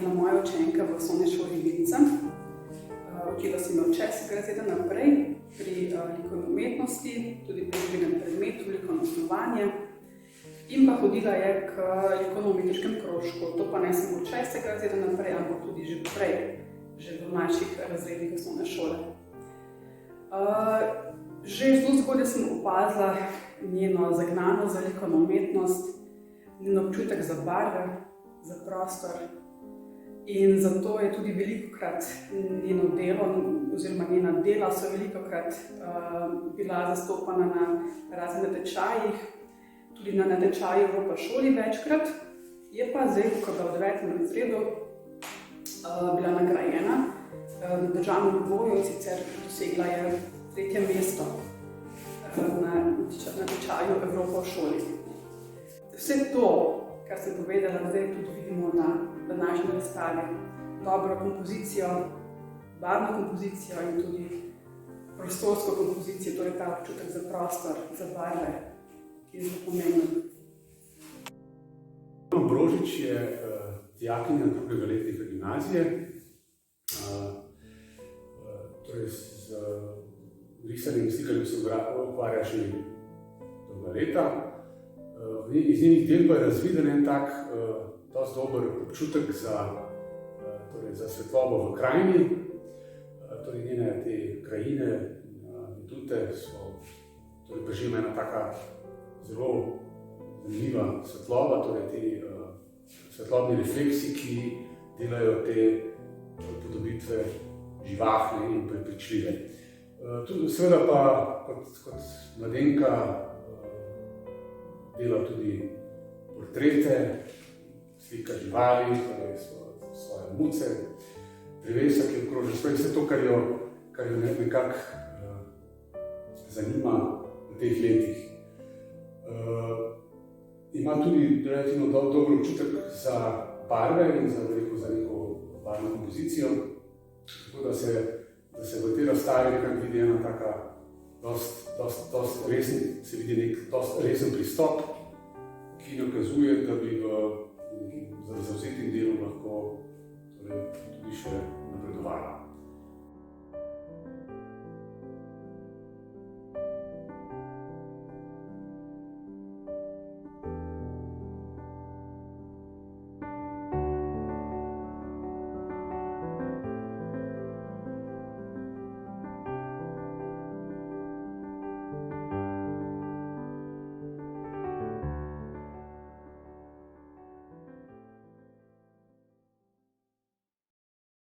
bila moja učenka v osnovni šoli Vinica. Učila sem jo od 6. razreda naprej pri likovni umetnosti, tudi pri izbirnem predmetu, likovno osnovanje. In pa hodila je k likovno-umetniškem krožku, to pa ne samo od 6. razreda naprej, ampak tudi že prej, že v mlajših razredih osnovne šole. Že zelo zgodaj sem opazila njeno zagnanost za likovno umetnost, njen občutek za barve, za prostor. In zato je tudi velikokrat njeno delo, oziroma njena dela so velikokrat bila zastopana na raznih natečajih, tudi na natečaju Evropa šoli večkrat. Je pa zdaj, ko je v 9. razredu bila nagrajena na državnem nivoju, sicer dosegla je 3. mesto na natečaju Evropa v šoli. Vse to, kar sem povedala, zdaj tudi vidimo na današnji razstavi. Dobro kompozicijo, barvno kompozicijo in tudi prostorsko kompozicijo, torej ta občutek za prostor, za barve, ki je zelo pomemben. Brožič je dijakinja 2. letnika gimnazije, torej z risanjem in slikanjem se ukvarja že dolga leta. Iz njenih del pa je razviden en tak dosti dober občutek za svetlobo v krajini. Torej njene te krajine, vedute so prežima ena taka zelo zanimiva svetloba, torej te svetlobni refleksi, ki delajo te podobitve živahne in prepričljive. Seveda pa kot mladenka dela tudi portrete, slika živali, torej svoje muce, drevesa, ki okrožajo, vse to, kar jo nekako zanima v teh letih. Ima tudi relativno dober občutek za barve in za neko barvno kompozicijo, tako da se v tej razstavi nekako vidi ena taka dosti resen, se vidi nek dosti resen pristop, ki nakazuje, da bi v zavzetim delu lahko tudi še napredovala.